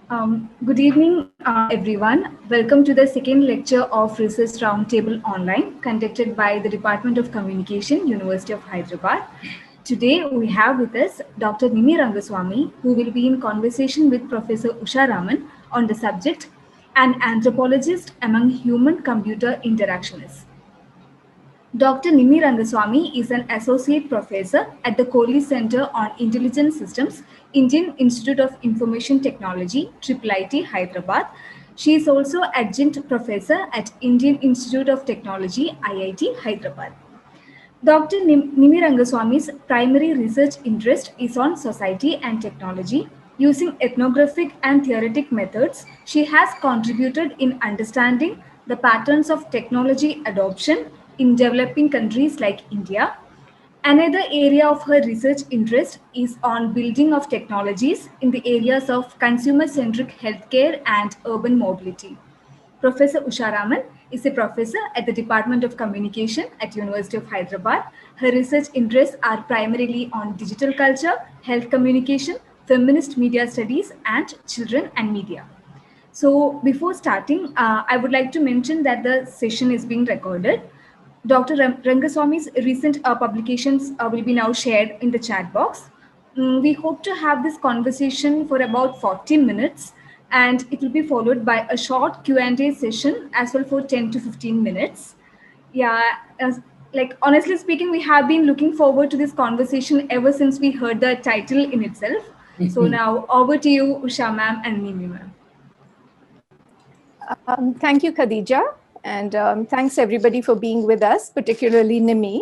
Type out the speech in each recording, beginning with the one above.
Good evening, everyone. Welcome to the second lecture of Research Roundtable Online, conducted by the Department of Communication, University of Hyderabad. Today, we have with us Dr. Nimi Rangaswamy, who will be in conversation with Professor Usha Raman on the subject, an anthropologist among human-computer interactionists. Dr. Nimi Rangaswamy is an associate professor at the Kohli Center on Intelligent Systems, Indian Institute of Information Technology, IIIT, Hyderabad. She is also adjunct professor at Indian Institute of Technology, IIT, Hyderabad. Dr. Nimi Rangaswamy's primary research interest is on society and technology. Using ethnographic and theoretic methods, she has contributed in understanding the patterns of technology adoption in developing countries like India. Another area of her research interest is on building of technologies in the areas of consumer-centric healthcare and urban mobility. Professor Usha Raman is a professor at the Department of Communication at University of Hyderabad. Her research interests are primarily on digital culture, health communication, feminist media studies, and children and media. So before starting, I would like to mention that the session is being recorded. Dr. Rangaswamy's recent publications will be now shared in the chat box. We hope to have this conversation for about 40 minutes, and it will be followed by a short Q&A session as well for 10 to 15 minutes. Yeah, like honestly speaking, we have been looking forward to this conversation ever since we heard the title in itself. So now over to you, Usha ma'am and Nimi ma'am. Thank you, Khadija. And thanks everybody for being with us, particularly Nimi.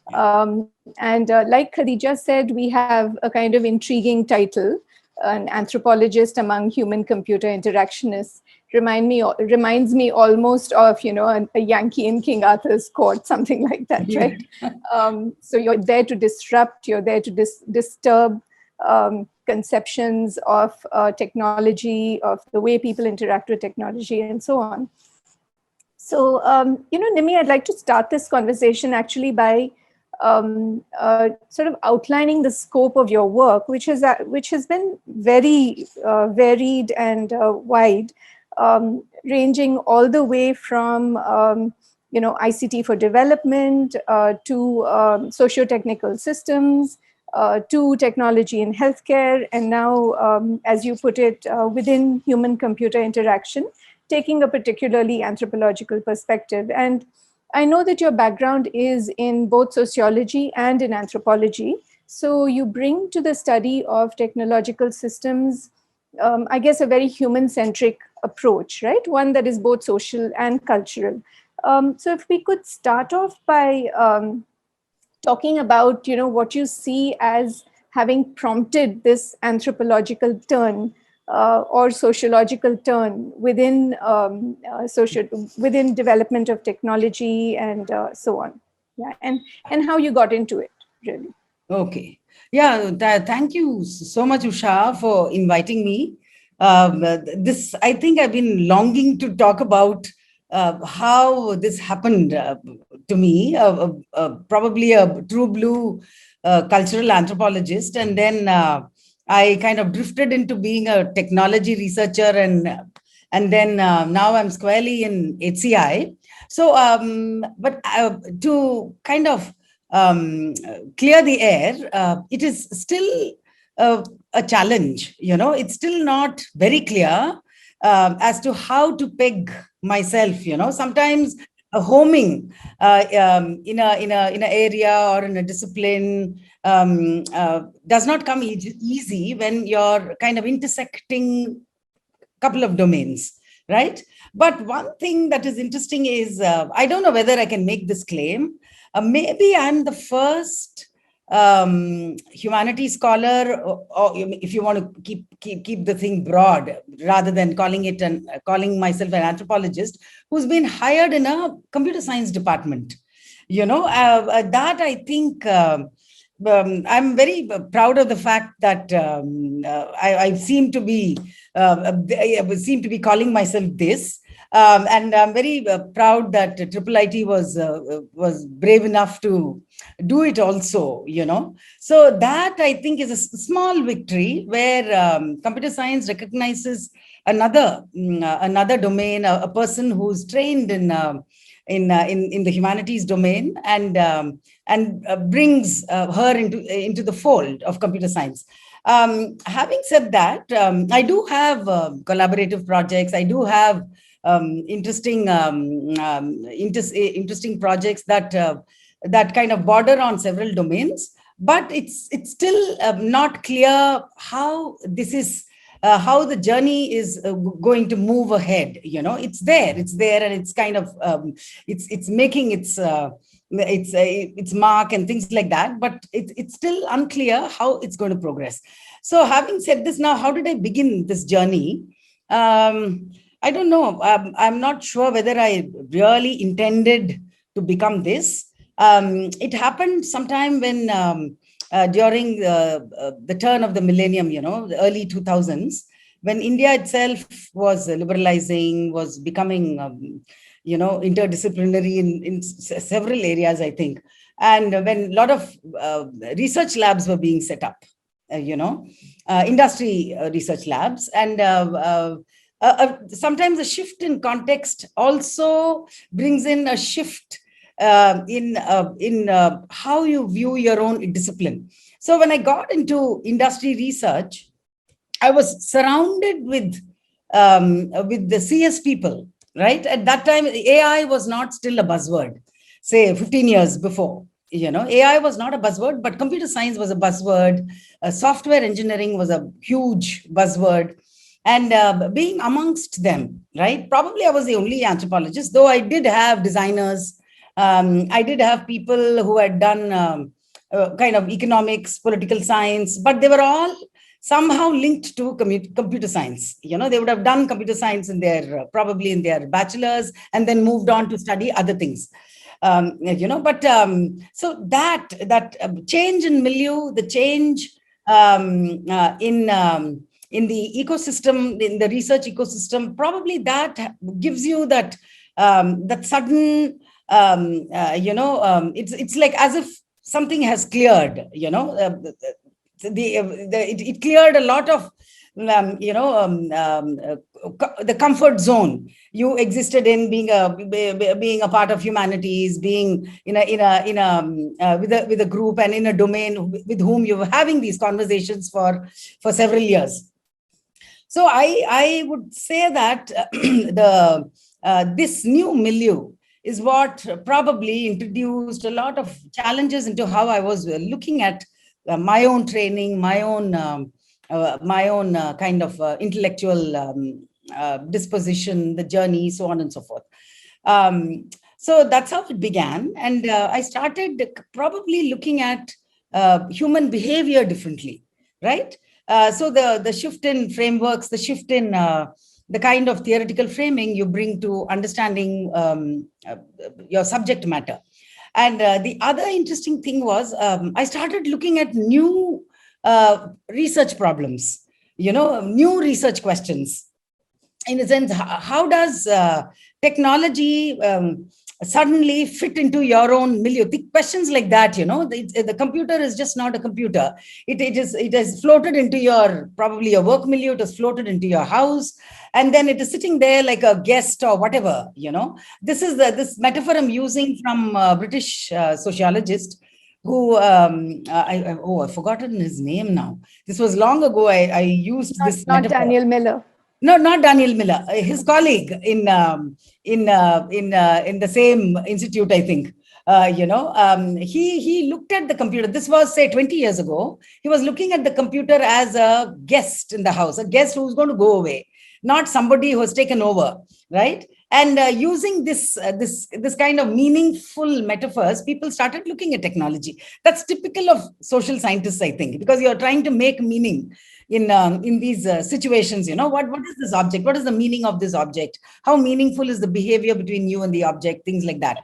Like Khadija said, we have a kind of intriguing title, an anthropologist among human-computer interactionists. Reminds me almost of, a Yankee in King Arthur's court, something like that, right? So you're there to disrupt, you're there to disturb conceptions of technology, of the way people interact with technology, and so on. So, Nimi, I'd like to start this conversation actually by sort of outlining the scope of your work, which has been very varied and wide, ranging all the way from ICT for development to socio-technical systems, to technology in healthcare, and now, as you put it, within human-computer interaction, taking a particularly anthropological perspective. And I know that your background is in both sociology and in anthropology. So you bring to the study of technological systems, I guess, a very human-centric approach, right? One that is both social and cultural. So if we could start off by talking about, what you see as having prompted this anthropological turn or sociological turn within within development of technology and so on, yeah, and how you got into it, really. Okay, yeah, thank you so much, Usha, for inviting me. This, I think, I've been longing to talk about how this happened to me. Probably a true blue cultural anthropologist, and then I kind of drifted into being a technology researcher, and then now I'm squarely in HCI. So, but to kind of clear the air, it is still a challenge. It's still not very clear as to how to peg myself. Sometimes homing in a area or in a discipline does not come easy when you're kind of intersecting a couple of domains, right? But one thing that is interesting is, I don't know whether I can make this claim. Maybe I'm the first humanities scholar, or if you want to keep the thing broad, rather than calling myself an anthropologist, who's been hired in a computer science department. That I think I'm very proud of the fact that I seem to be calling myself this. And I'm very proud that IIIT was brave enough to do it also, So that, I think, is a small victory where computer science recognizes another domain, a person who's trained in the humanities domain, and brings her into the fold of computer science. Having said that, I do have collaborative projects. I do have interesting projects that kind of border on several domains, but it's still not clear how this is how the journey is going to move ahead. It's there, and it's kind of it's making its mark and things like that, but it's still unclear how it's going to progress. So having said this, now how did I begin this journey? I don't know. I'm not sure whether I really intended to become this. It happened sometime when during the turn of the millennium, the early 2000s, when India itself was liberalizing, was becoming, interdisciplinary in several areas, I think. And when a lot of research labs were being set up, industry research labs, and sometimes a shift in context also brings in a shift in how you view your own discipline. So when I got into industry research, I was surrounded with the CS people, right? At that time, AI was not still a buzzword, say 15 years before. AI was not a buzzword, but computer science was a buzzword. Software engineering was a huge buzzword. And being amongst them, right? Probably I was the only anthropologist, though I did have designers. I did have people who had done kind of economics, political science, but they were all somehow linked to computer science. They would have done computer science probably in their bachelor's, and then moved on to study other things. But so that change in milieu, the change in the ecosystem, in the research ecosystem, probably that gives you that sudden, it's like as if something has cleared. It cleared a lot of the comfort zone you existed in, being a part of humanities, being with a group and in a domain with whom you were having these conversations for several years. So I would say that this new milieu is what probably introduced a lot of challenges into how I was looking at my own training, my own kind of intellectual disposition, the journey, so on and so forth. So that's how it began. And I started probably looking at human behavior differently, right? So the shift in frameworks, the shift in the kind of theoretical framing you bring to understanding your subject matter. And the other interesting thing was I started looking at new research problems, new research questions. In a sense, how does technology suddenly fit into your own milieu? The questions like that, the computer is just not a computer. It has floated into probably your work milieu. It has floated into your house, and then it is sitting there like a guest or whatever. This is this metaphor I'm using from a British sociologist who I've forgotten his name now. This was long ago. I used this not metaphor. Daniel Miller. No, not Daniel Miller. His colleague in the same institute, I think. He looked at the computer. This was, say, 20 years ago. He was looking at the computer as a guest in the house, a guest who's going to go away, not somebody who has taken over, right? And using this kind of meaningful metaphors, people started looking at technology. That's typical of social scientists, I think, because you're trying to make meaning in these situations. What is this object? What is the meaning of this object? How meaningful is the behavior between you and the object? Things like that.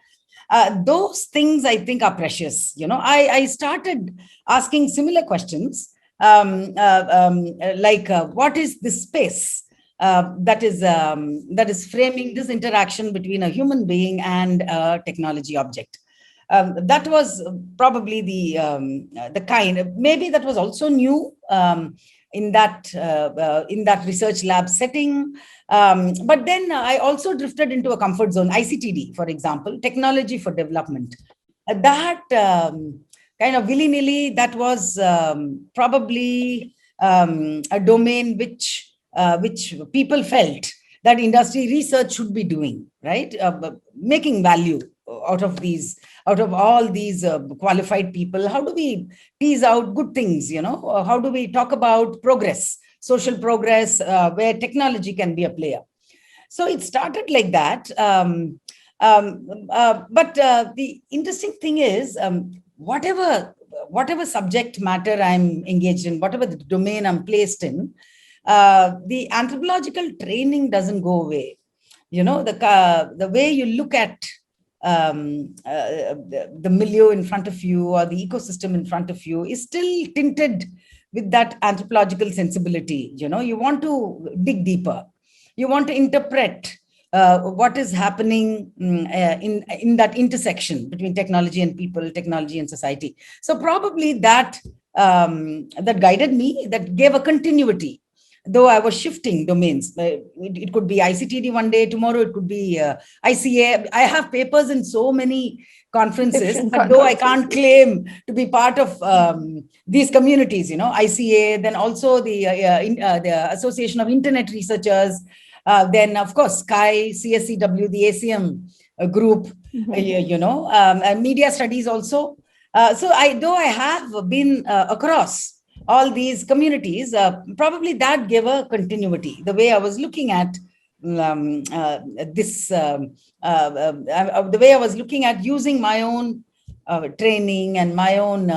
Those things, I think, are precious. I started asking similar questions, like what is this space that is framing this interaction between a human being and a technology object? That was probably the kind. Maybe that was also new in that research lab setting. But then I also drifted into a comfort zone. ICTD, for example, technology for development. That kind of willy-nilly. That was probably a domain which people felt that industry research should be doing, right? Making value out of all these qualified people. How do we tease out good things? How do we talk about progress, social progress, where technology can be a player? So it started like that. But the interesting thing is, whatever subject matter I'm engaged in, whatever the domain I'm placed in, the anthropological training doesn't go away. The way you look at the milieu in front of you or the ecosystem in front of you is still tinted with that anthropological sensibility. You want to dig deeper. You want to interpret what is happening in that intersection between technology and people, technology and society. So probably that guided me, that gave a continuity. Though I was shifting domains, it could be ICTD one day, tomorrow it could be ICA. I have papers in so many conferences, but though I can't claim to be part of these communities, ICA, then also the Association of Internet Researchers, then of course SCI, CSCW, the ACM group, media studies also. So though I have been across all these communities, probably that gave a continuity. The way I was looking at the way I was looking at using my own training and my own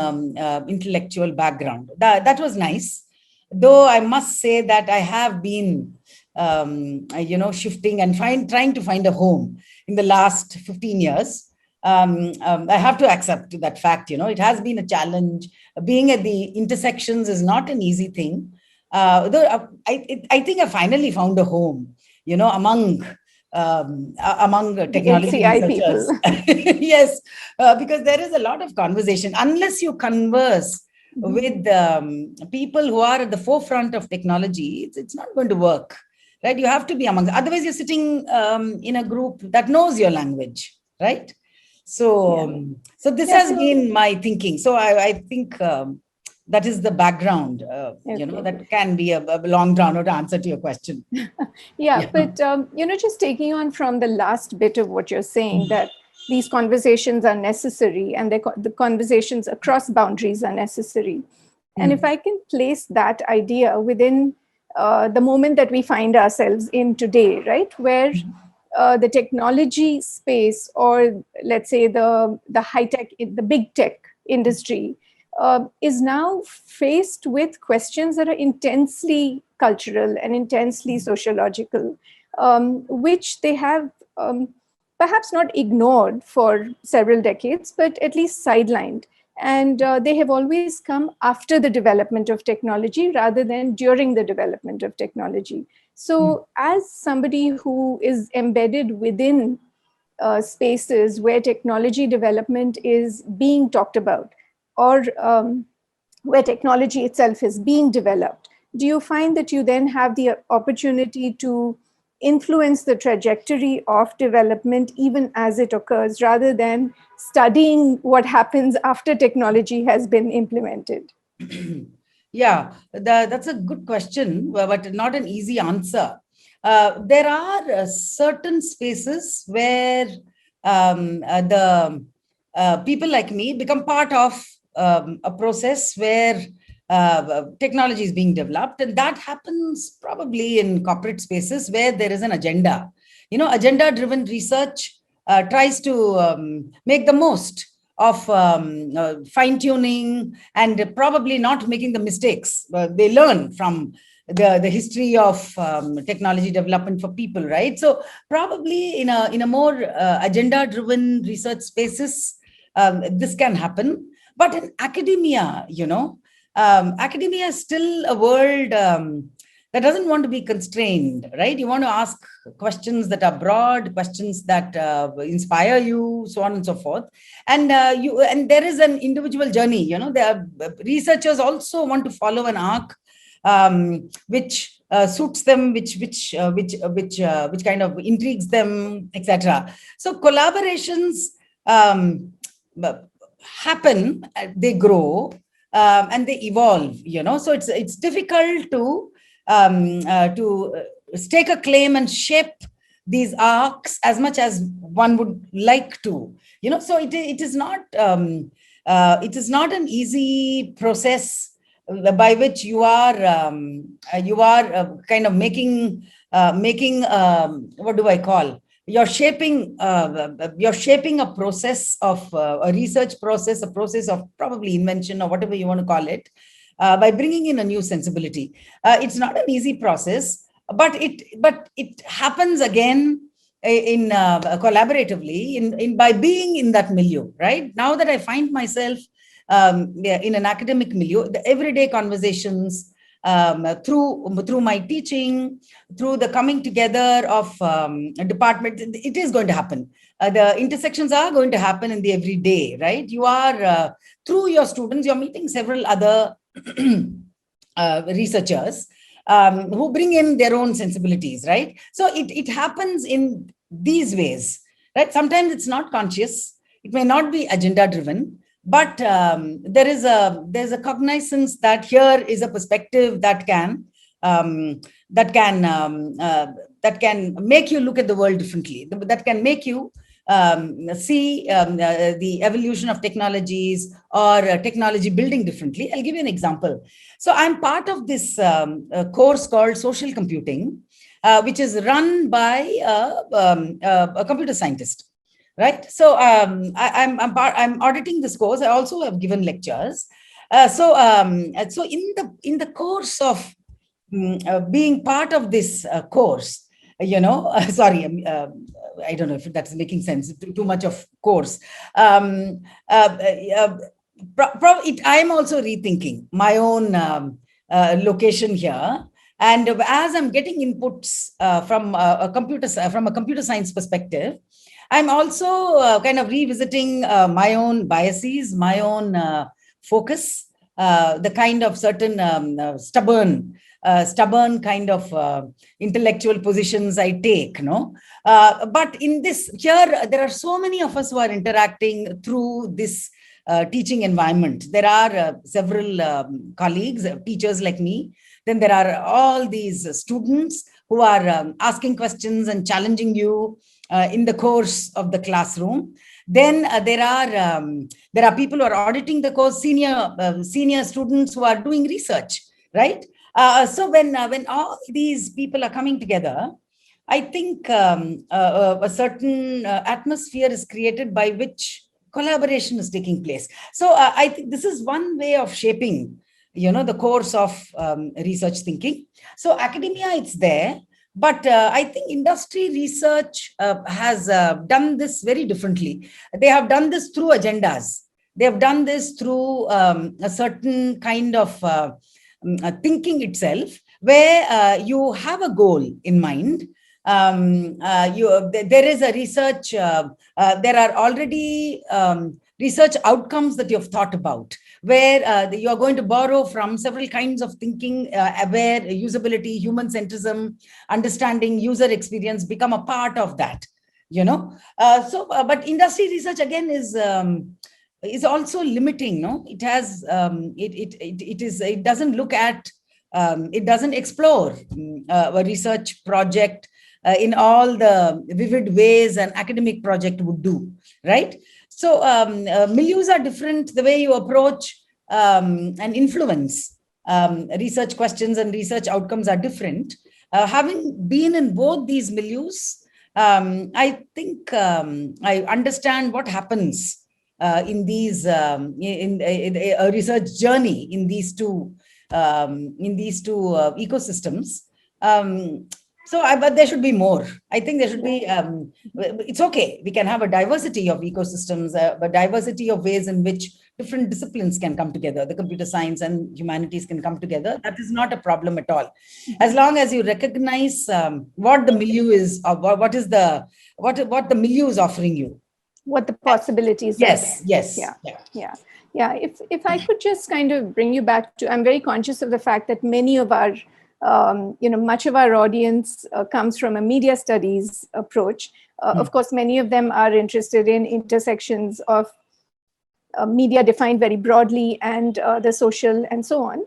intellectual background. That was nice. Though I must say that I have been, shifting and trying to find a home in the last 15 years. I have to accept that fact. It has been a challenge. Being at the intersections is not an easy thing. Though I think I finally found a home, among technology researchers. Yes, because there is a lot of conversation. Unless you converse with people who are at the forefront of technology, it's not going to work, right? You have to be among. Otherwise, you're sitting in a group that knows your language, right? So this has been my thinking. So I think that is the background, that can be a long drawn out answer to your question. But, just taking on from the last bit of what you're saying, that these conversations are necessary and the conversations across boundaries are necessary. And if I can place that idea within the moment that we find ourselves in today, right, where the technology space, or let's say the high tech, the big tech industry, is now faced with questions that are intensely cultural and intensely sociological, which they have perhaps not ignored for several decades, but at least sidelined. And they have always come after the development of technology rather than during the development of technology. So as somebody who is embedded within spaces where technology development is being talked about, or where technology itself is being developed, do you find that you then have the opportunity to influence the trajectory of development even as it occurs, rather than studying what happens after technology has been implemented? Yeah, that's a good question, but not an easy answer. There are certain spaces where the people like me become part of a process where technology is being developed, and that happens probably in corporate spaces where there is an agenda. Agenda-driven research tries to make the most of fine-tuning and probably not making the mistakes. They learn from the history of technology development for people, right? So probably in a more agenda-driven research spaces, this can happen. But in academia, academia is still a world that doesn't want to be constrained, right? You want to ask questions that are broad, questions that inspire you, so on and so forth. And there is an individual journey. You know, there are researchers also want to follow an arc which suits them, which kind of intrigues them, etc. So collaborations happen, they grow, and they evolve. You know, so it's difficult to stake a claim and shape these arcs as much as one would like to. You know, so it is not an easy process by which you are kind of making what do I call? You're shaping a process of a research process, a process of probably invention or whatever you want to call it, by bringing in a new sensibility. It's not an easy process, but it happens again in collaboratively in by being in that milieu. Right now that I find myself in an academic milieu, the everyday conversations, through my teaching, through the coming together of a department, it is going to happen. The intersections are going to happen in the everyday, right? You are, through your students, you're meeting several other researchers who bring in their own sensibilities, right? So it happens in these ways, right? Sometimes it's not conscious. It may not be agenda driven, but there's a cognizance that here is a perspective that can make you look at the world differently, that can make you see the evolution of technologies or technology building differently. I'll give you an example. So I'm part of this course called Social Computing, which is run by a computer scientist. Right. So I'm auditing this course. I also have given lectures. So in the course of being part of this course, you know, sorry, I don't know if that's making sense. Too much of course. I am also rethinking my own location here. And as I'm getting inputs from a computer science perspective, I'm also kind of revisiting my own biases, my own focus, the kind of certain stubborn kind of intellectual positions I take, no? But in this, here, there are so many of us who are interacting through this teaching environment. There are several colleagues, teachers like me. Then there are all these students who are asking questions and challenging you in the course of the classroom. Then there are people who are auditing the course, senior students who are doing research, right? So when all these people are coming together, I think a certain atmosphere is created by which collaboration is taking place. So I think this is one way of shaping, you know, the course of research thinking. So academia, it's there. But I think industry research has done this very differently. They have done this through agendas. They have done this through a certain kind of thinking itself, where you have a goal in mind. There is a research, there are already research outcomes that you've thought about, where you are going to borrow from several kinds of thinking, where usability, human centrism, understanding user experience become a part of that, you know. But industry research again is also limiting, no? It has it doesn't look at, it doesn't explore a research project in all the vivid ways an academic project would do, right? So milieus are different. The way you approach and influence research questions and research outcomes are different. Having been in both these milieus, I think I understand what happens in these in a research journey in these two ecosystems. But there should be more. I think there should be, it's okay. We can have a diversity of ecosystems, a diversity of ways in which different disciplines can come together. The computer science and humanities can come together. That is not a problem at all, as long as you recognize what the milieu is, or what the milieu is offering you. What the possibilities Yes, are. yes. Yeah. If I could just kind of bring you back to, I'm very conscious of the fact that many of our, much of our audience comes from a media studies approach. Of course, many of them are interested in intersections of media defined very broadly and the social and so on.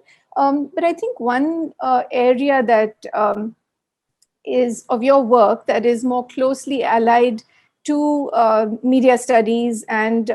But I think one area that is of your work that is more closely allied to media studies and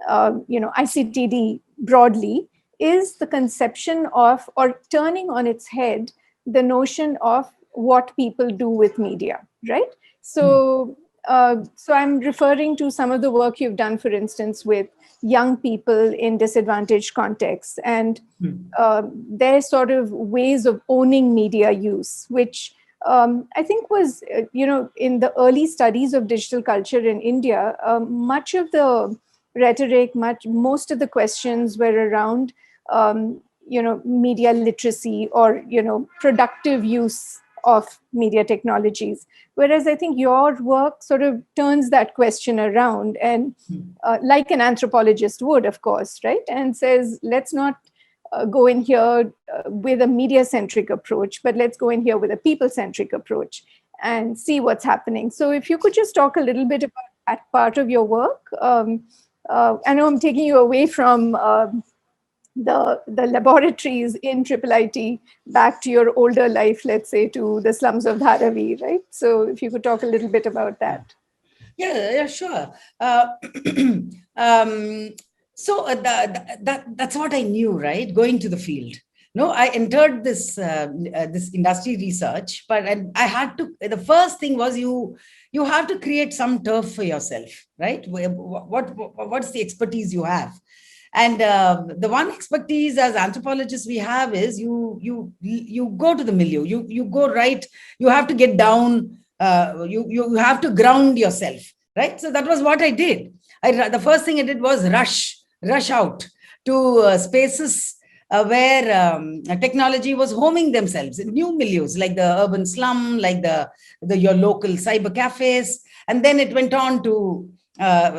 ICTD broadly is the conception of, or turning on its head, the notion of what people do with media, right? So, so I'm referring to some of the work you've done, for instance, with young people in disadvantaged contexts and their sort of ways of owning media use, which I think was, in the early studies of digital culture in India, much of the rhetoric, most of the questions were around, media literacy or, productive use of media technologies. Whereas I think your work sort of turns that question around and like an anthropologist would, of course, right? And says, let's not go in here with a media-centric approach, but let's go in here with a people-centric approach and see what's happening. So if you could just talk a little bit about that part of your work. I know I'm taking you away from the laboratories in IIIT back to your older life, let's say, to the slums of Dharavi, right? So if you could talk a little bit about that. Yeah, sure. So that's what I knew, right? Going to the field. No, I entered this industry research, but I had to. The first thing was you have to create some turf for yourself, right? What's the expertise you have? And the one expertise as anthropologists we have is you go to the milieu. You go right. You have to get down. You have to ground yourself, right? So that was what I did. The first thing I did was rush out to spaces where technology was homing themselves in new milieus, like the urban slum, like your local cyber cafes, and then it went on to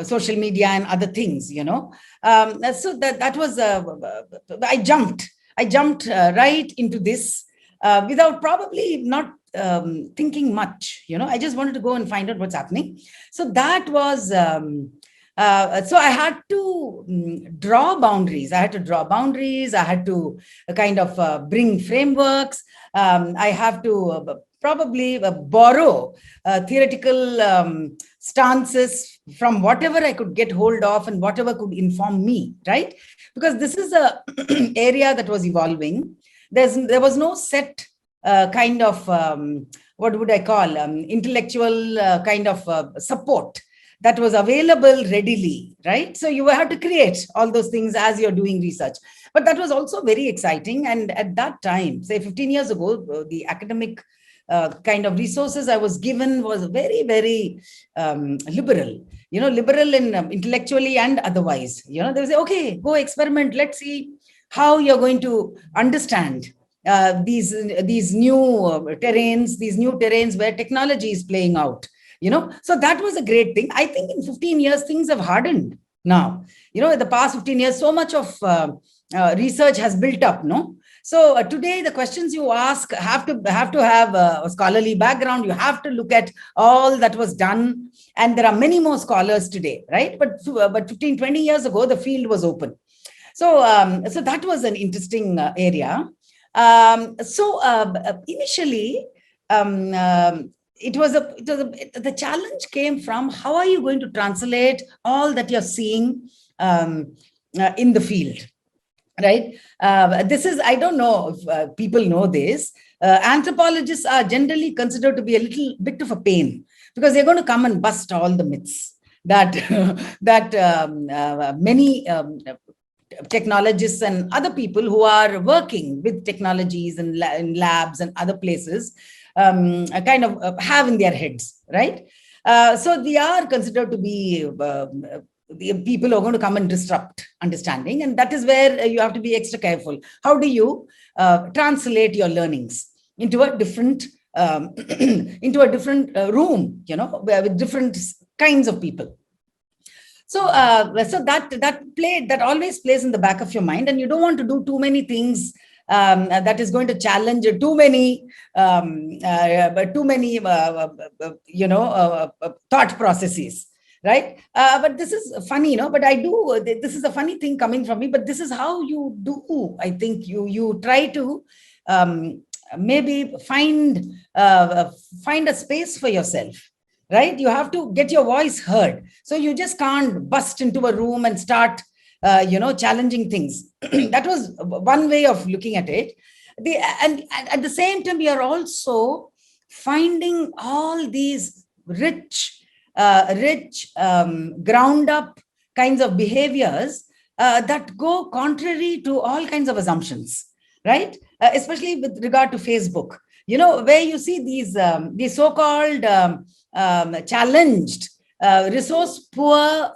social media and other things, So that was I jumped right into this without probably not thinking much. I just wanted to go and find out what's happening. So that was. So I had to draw boundaries. I had to kind of bring frameworks. I have to probably borrow theoretical stances from whatever I could get hold of and whatever could inform me, right? Because this is a area that was evolving. There was no set kind of, what would I call, intellectual kind of support that was available readily, right? So you have to create all those things as you're doing research. But that was also very exciting. And at that time, say 15 years ago, the academic kind of resources I was given was very, very liberal, liberal in intellectually and otherwise. They would say, okay, go experiment. Let's see how you're going to understand these new terrains where technology is playing out. So that was a great thing. I think in 15 years, things have hardened now. In the past 15 years, so much of research has built up, no? So today, the questions you ask have to have a scholarly background. You have to look at all that was done. And there are many more scholars today, right? But 15, 20 years ago, the field was open. So that was an interesting area. Initially, the challenge came from how are you going to translate all that you're seeing in the field, right? This is, I don't know if people know this. Anthropologists are generally considered to be a little bit of a pain because they're going to come and bust all the myths that many technologists and other people who are working with technologies and in labs and other places kind of have in their heads, right? So they are considered to be the people are going to come and disrupt understanding. And that is where you have to be extra careful. How do you translate your learnings into a different room, with different kinds of people. So that always plays in the back of your mind, and you don't want to do too many things that is going to challenge too many thought processes, right? But this is funny, but this is a funny thing coming from me, but this is how you do. I think you try to maybe find a space for yourself, right? You have to get your voice heard. So you just can't bust into a room and start, challenging things. That was one way of looking at it. And at the same time, we are also finding all these rich, ground up kinds of behaviors that go contrary to all kinds of assumptions, right? Especially with regard to Facebook, where you see these so-called challenged, resource poor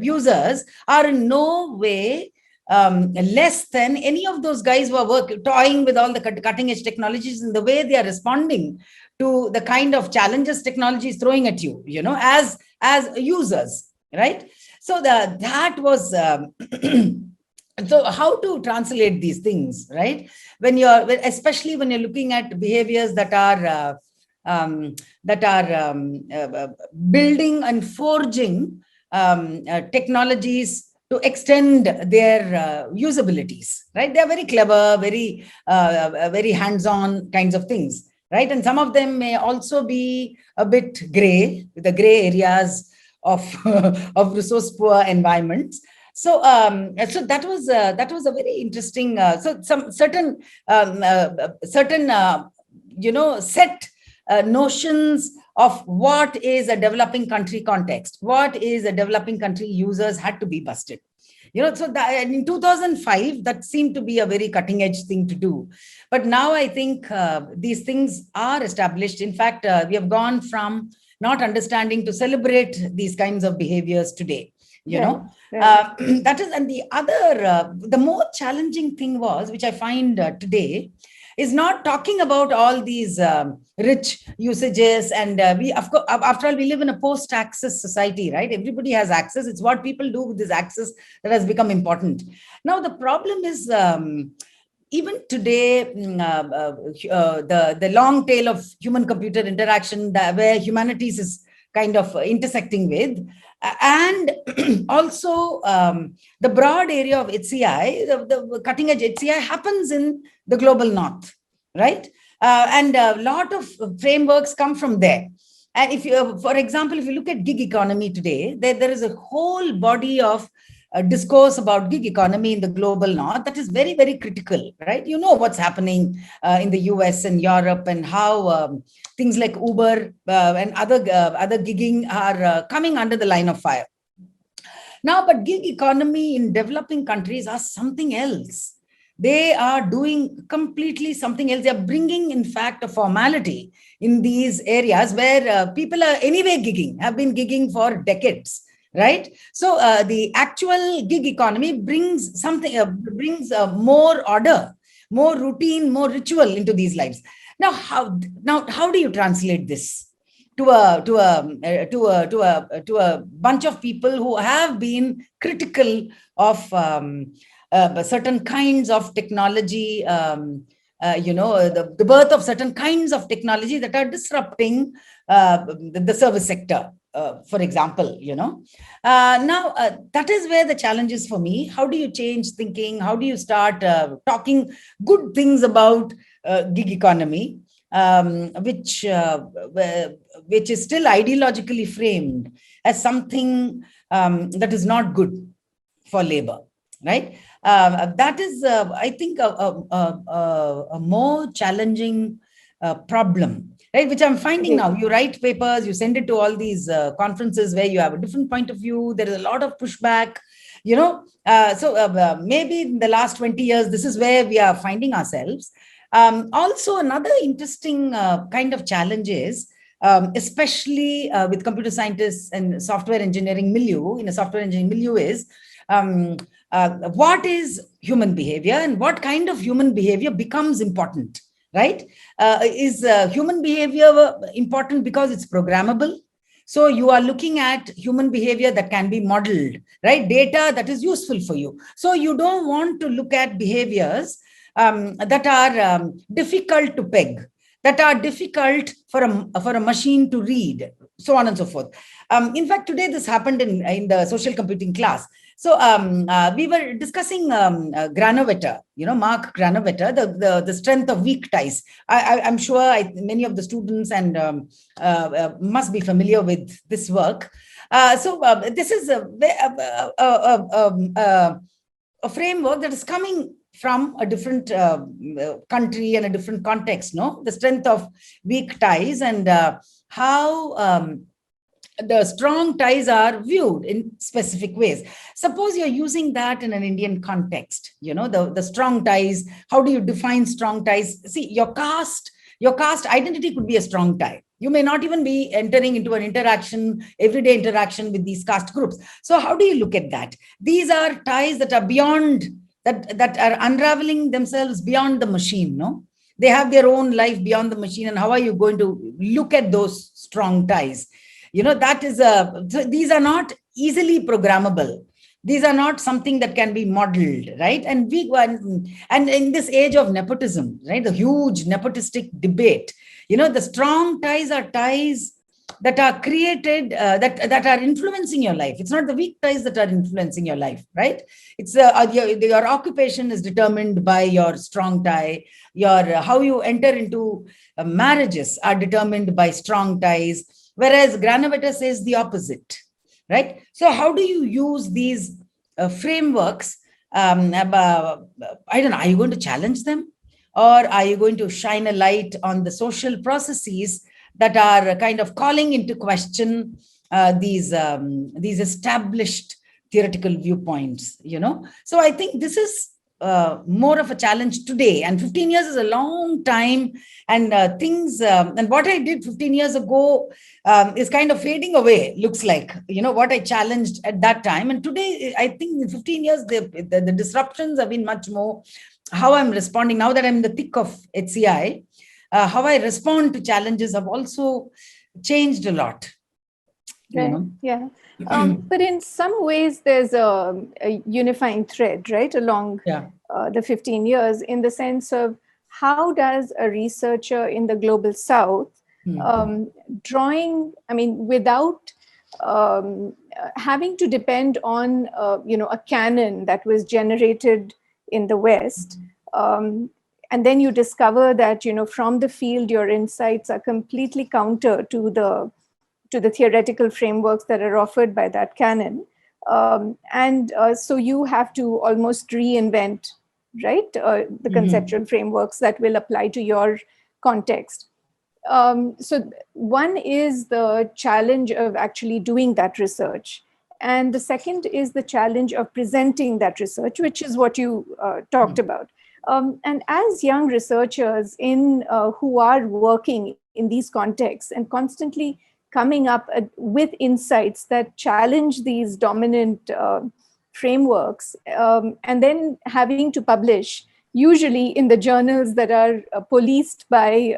users are in no way less than any of those guys who are toying with all the cutting edge technologies, in the way they are responding to the kind of challenges technology is throwing at you, as users, right? So that was so how to translate these things, right? Especially when you're looking at behaviors that are building and forging technologies to extend their usabilities, right? They're very clever, very hands-on kinds of things, right? And some of them may also be a bit gray, the gray areas of of resource poor environments. So that was a very interesting. So some certain set notions of what is a developing country context, what is a developing country users had to be busted. So that, in 2005, that seemed to be a very cutting edge thing to do. But now I think these things are established. In fact, we have gone from not understanding to celebrate these kinds of behaviors today. That is, and the other, the more challenging thing was, which I find today, is not talking about all these rich usages. And we, of course, after all, we live in a post-access society, right? Everybody has access. It's what people do with this access that has become important. Now, the problem is, even today, the long tail of human-computer interaction, where humanities is kind of intersecting with, and also the broad area of HCI, the cutting edge HCI happens in the global north, right? And a lot of frameworks come from there. And if you, for example, if you look at gig economy today, there is a whole body of discourse about gig economy in the global north that is very, very critical, right? You know what's happening in the US and Europe, and how things like Uber and other gigging are coming under the line of fire. Now, but gig economy in developing countries are something else. They are doing completely something else. They are bringing, in fact, a formality in these areas where people are anyway gigging, have been gigging for decades. Right. So the actual gig economy brings something, more order, more routine, more ritual into these lives. Now, how do you translate this to a bunch of people who have been critical of certain kinds of technology, the birth of certain kinds of technology that are disrupting the service sector? For example, now that is where the challenge is for me. How do you change thinking? How do you start talking good things about gig economy, which is still ideologically framed as something that is not good for labor, right? That is, I think, a more challenging problem. Right, which I'm finding now. You write papers, you send it to all these conferences where you have a different point of view. There is a lot of pushback, so maybe in the last 20 years, this is where we are finding ourselves. Also, another interesting kind of challenge is especially with computer scientists and software engineering milieu, in a software engineering milieu is, what is human behavior and what kind of human behavior becomes important, right? Is human behavior important because it's programmable? So you are looking at human behavior that can be modeled, right? Data that is useful for you. So you don't want to look at behaviors that are difficult to peg, that are difficult for a machine to read, so on and so forth. In fact, today this happened in the social computing class. So we were discussing Granovetter, Mark Granovetter, the strength of weak ties. I'm sure many of the students and must be familiar with this work. This is a framework that is coming from a different country and a different context, no? The strength of weak ties and how the strong ties are viewed in specific ways. Suppose you're using that in an Indian context, the strong ties. How do you define strong ties? See, your caste identity could be a strong tie. You may not even be entering into an everyday interaction with these caste groups. So how do you look at that? These are ties that are beyond, that are unraveling themselves beyond the machine, no? They have their own life beyond the machine. And how are you going to look at those strong ties? That is these are not easily programmable. These are not something that can be modeled, right? And in this age of nepotism, right, the huge nepotistic debate, the strong ties are ties that are created, that are influencing your life. It's not the weak ties that are influencing your life, right? It's your occupation is determined by your strong tie. How you enter into marriages are determined by strong ties. Whereas Granovetter says the opposite, right? So how do you use these frameworks? I don't know, are you going to challenge them? Or are you going to shine a light on the social processes that are kind of calling into question these established theoretical viewpoints, So I think this is more of a challenge today, and 15 years is a long time, and and what I did 15 years ago is kind of fading away, looks like, what I challenged at that time. And today, I think in 15 years, the disruptions have been much more. How I'm responding now that I'm in the thick of HCI, how I respond to challenges have also changed a lot. Right. Yeah. But in some ways, there's a unifying thread, right, along the 15 years, in the sense of how does a researcher in the global South without having to depend on, a canon that was generated in the West, and then you discover that, from the field, your insights are completely counter to the theoretical frameworks that are offered by that canon. So you have to almost reinvent, right, the conceptual frameworks that will apply to your context. So one is the challenge of actually doing that research. And the second is the challenge of presenting that research, which is what you talked about. And as young researchers who are working in these contexts and constantly coming up with insights that challenge these dominant frameworks, and then having to publish, usually in the journals that are policed by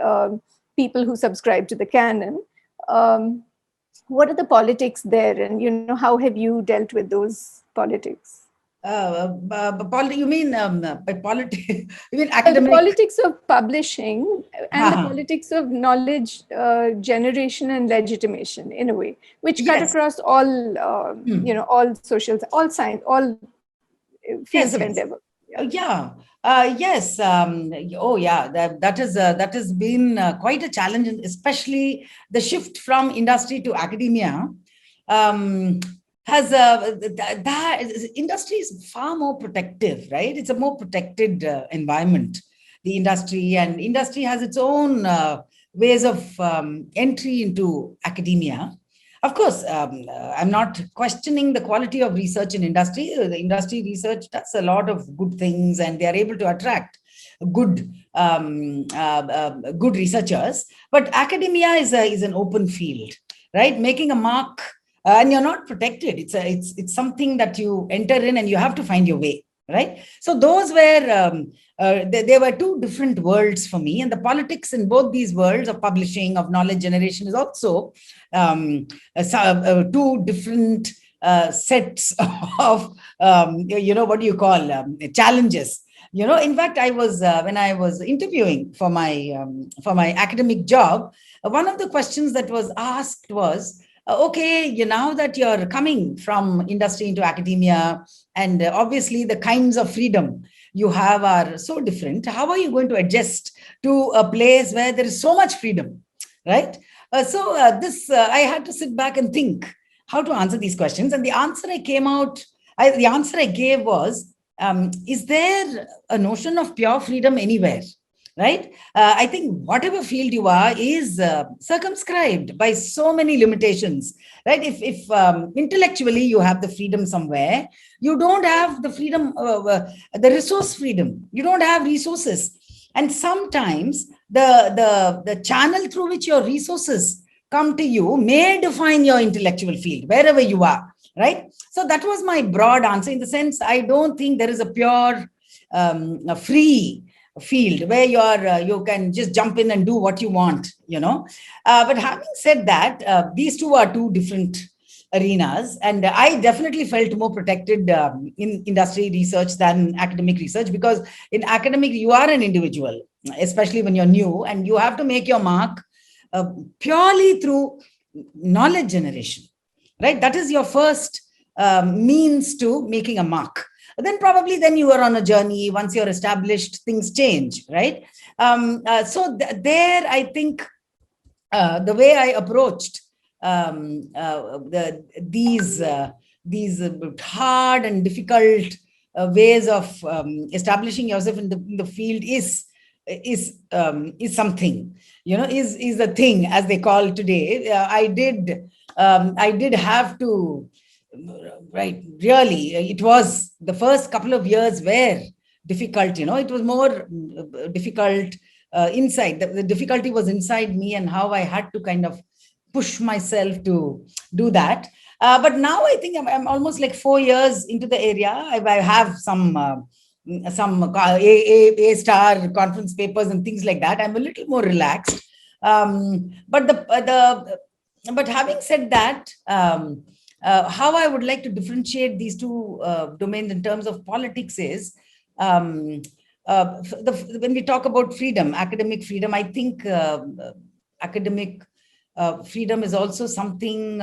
people who subscribe to the canon. What are the politics there, and how have you dealt with those politics? You mean by politics? You mean academic? The politics of publishing and the politics of knowledge generation and legitimation, in a way, which cut across all, all social, all science, all fields of endeavor. Yes. That has been quite a challenge, especially the shift from industry to academia. Industry is far more protective, right? It's a more protected environment, the industry, and industry has its own ways of entry into academia. Of course, I'm not questioning the quality of research in industry. The industry research does a lot of good things, and they are able to attract good good researchers. But academia is an open field, right? Making a mark, and you're not protected. It's something that you enter in and you have to find your way, right? So those were there were two different worlds for me, and the politics in both these worlds of publishing, of knowledge generation, is also two different sets of what do you call challenges. In fact, I was when I was interviewing for my academic job, one of the questions that was asked was, okay, now that you're coming from industry into academia, and obviously the kinds of freedom you have are so different, how are you going to adjust to a place where there is so much freedom, right? I had to sit back and think how to answer these questions. And the answer the answer I gave was, is there a notion of pure freedom anywhere? Right? I think whatever field you are is circumscribed by so many limitations, right? If intellectually you have the freedom somewhere, you don't have the freedom, the resource freedom. You don't have resources. And sometimes the channel through which your resources come to you may define your intellectual field, wherever you are, right? So that was my broad answer, in the sense, I don't think there is a pure free field where you can just jump in and do what you want, but having said that, these two are two different arenas, and I definitely felt more protected in industry research than academic research, because in academic you are an individual, especially when you're new, and you have to make your mark purely through knowledge generation, right? That is your first means to making a mark. Then you are on a journey. Once you're established, things change, right? There, I think the way I approached these hard and difficult ways of establishing yourself in the field is something, is a thing, as they call today. I did have to. Right, really, it was the first couple of years were difficult. It was more difficult inside. The difficulty was inside me, and how I had to kind of push myself to do that. But now I think I'm almost like 4 years into the area. I have some A-star conference papers and things like that. I'm a little more relaxed. But having said that, how I would like to differentiate these two domains in terms of politics is, when we talk about freedom, academic freedom, I think academic freedom is also something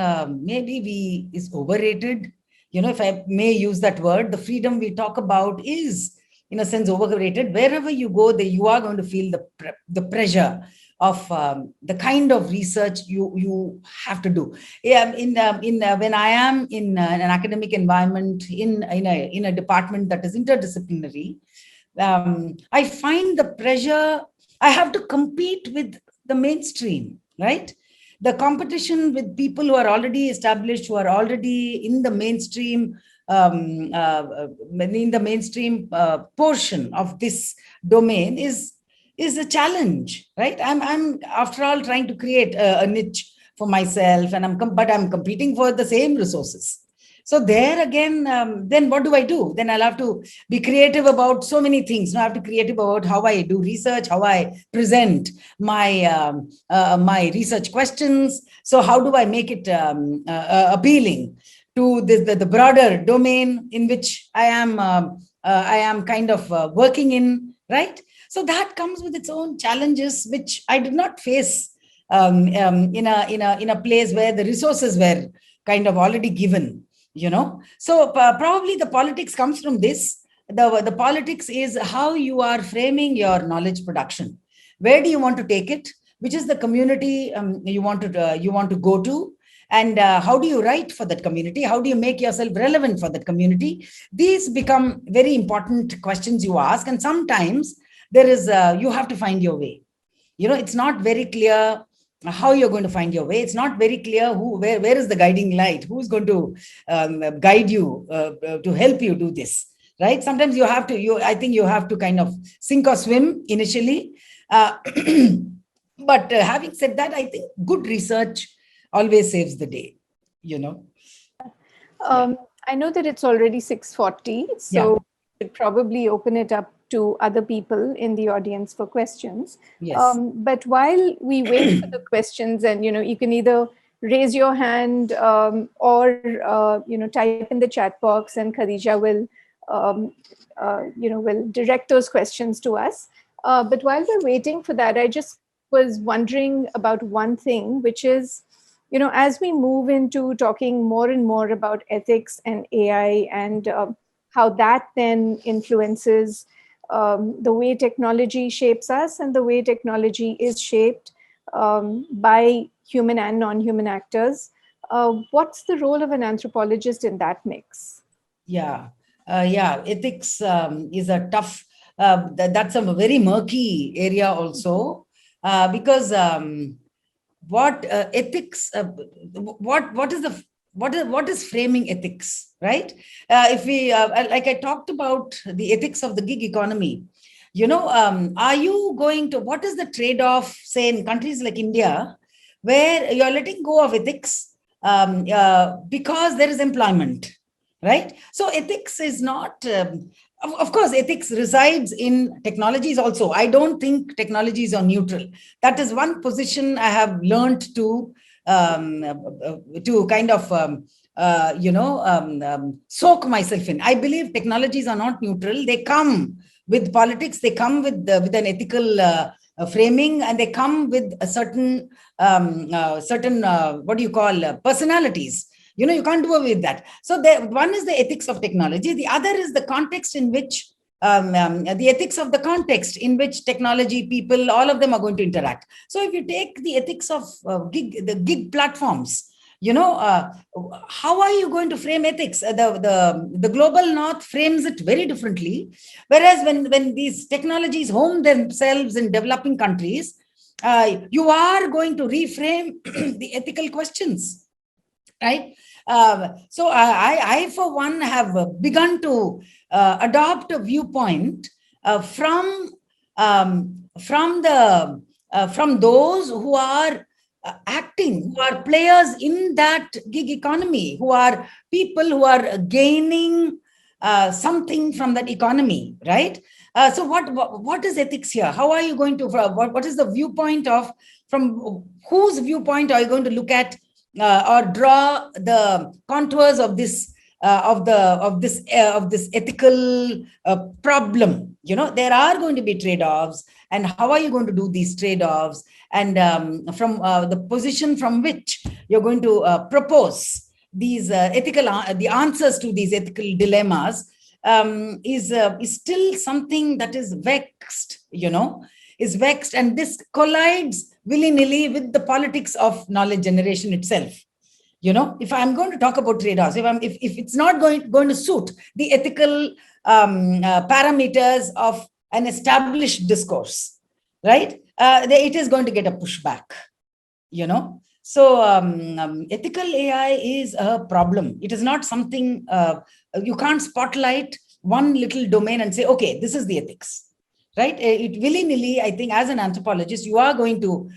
maybe is overrated. If I may use that word, the freedom we talk about is, in a sense, overrated. Wherever you go, you are going to feel the pressure of the kind of research you have to do. When I am in an academic environment, in a department that is interdisciplinary, I find the pressure. I have to compete with the mainstream, right? The competition with people who are already established, who are already in the mainstream, portion of this domain is a challenge, right? I'm after all trying to create a niche for myself, and but I'm competing for the same resources. So there again, then what do I do? Then I'll have to be creative about so many things. Now I have to be creative about how I do research, how I present my my research questions. So how do I make it appealing to the broader domain in which I am kind of working in, right? So that comes with its own challenges, which I did not face in a place where the resources were kind of already given. So probably the politics comes from this. The politics is how you are framing your knowledge production. Where do you want to take it? Which is the community you want to go to? And how do you write for that community? How do you make yourself relevant for that community? These become very important questions you ask. And sometimes there is you have to find your way. It's not very clear how you're going to find your way. It's not very clear where is the guiding light, who's going to guide you to help you do this. right? Sometimes you have to, I think you have to kind of sink or swim initially. But having said that, I think good research always saves the day, you know. I know that it's already 6:40, so Yeah. we should probably open it up to other people in the audience for questions. Yes. But while we wait for the questions, and you can either raise your hand or type in the chat box, and Khadija will will direct those questions to us. But while we're waiting for that, I just was wondering about one thing, which is, as we move into talking more and more about ethics and AI, and how that then influences the way technology shapes us and the way technology is shaped by human and non-human actors, what's the role of an anthropologist in that mix? Yeah. Ethics is a tough, that's a very murky area also, because what ethics, what is framing ethics, right? If we, like I talked about the ethics of the gig economy, are you going to, what is the trade-off, say in countries like India, where you're letting go of ethics because there is employment, right? So ethics is not, of course, ethics resides in technologies also. I don't think technologies are neutral. That is one position I have learned to kind of, soak myself in. I believe technologies are not neutral. They come with politics, they come with an ethical framing, and they come with a certain, what do you call, personalities. You can't do away with that. So one is the ethics of technology. The other is the context in which, the ethics of the context in which technology, people, all of them are going to interact. So if you take the ethics of the gig platforms, how are you going to frame ethics? The global north frames it very differently. Whereas when these technologies home themselves in developing countries, you are going to reframe the ethical questions, right? So I, for one, have begun to adopt a viewpoint from those who are acting, who are players in that gig economy, who are people who are gaining something from that economy, right? So what is ethics here? How are you going to, what is the viewpoint of, from whose viewpoint are you going to look at or draw the contours of this of this ethical problem? There are going to be trade-offs, and how are you going to do these trade-offs? And from the position from which you're going to propose these the answers to these ethical dilemmas is still something that is vexed, and this collides willy-nilly with the politics of knowledge generation itself. If I'm going to talk about trade-offs, if it's not going to suit the ethical parameters of an established discourse, right, it is going to get a pushback. So ethical AI is a problem. It is not something, you can't spotlight one little domain and say, okay, this is the ethics, right? It willy-nilly, I think, as an anthropologist, you are going to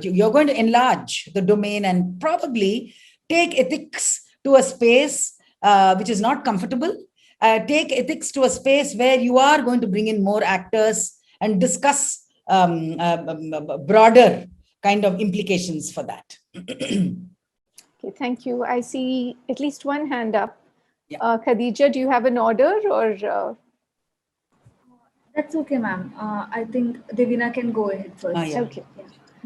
you're going to enlarge the domain and probably take ethics to a space which is not comfortable. Take ethics to a space where you are going to bring in more actors and discuss broader kind of implications for that. Okay, thank you. I see at least one hand up. Yeah. Khadija, do you have an order, or? That's okay, ma'am. I think Devina can go ahead first. Yeah. Okay. Yeah.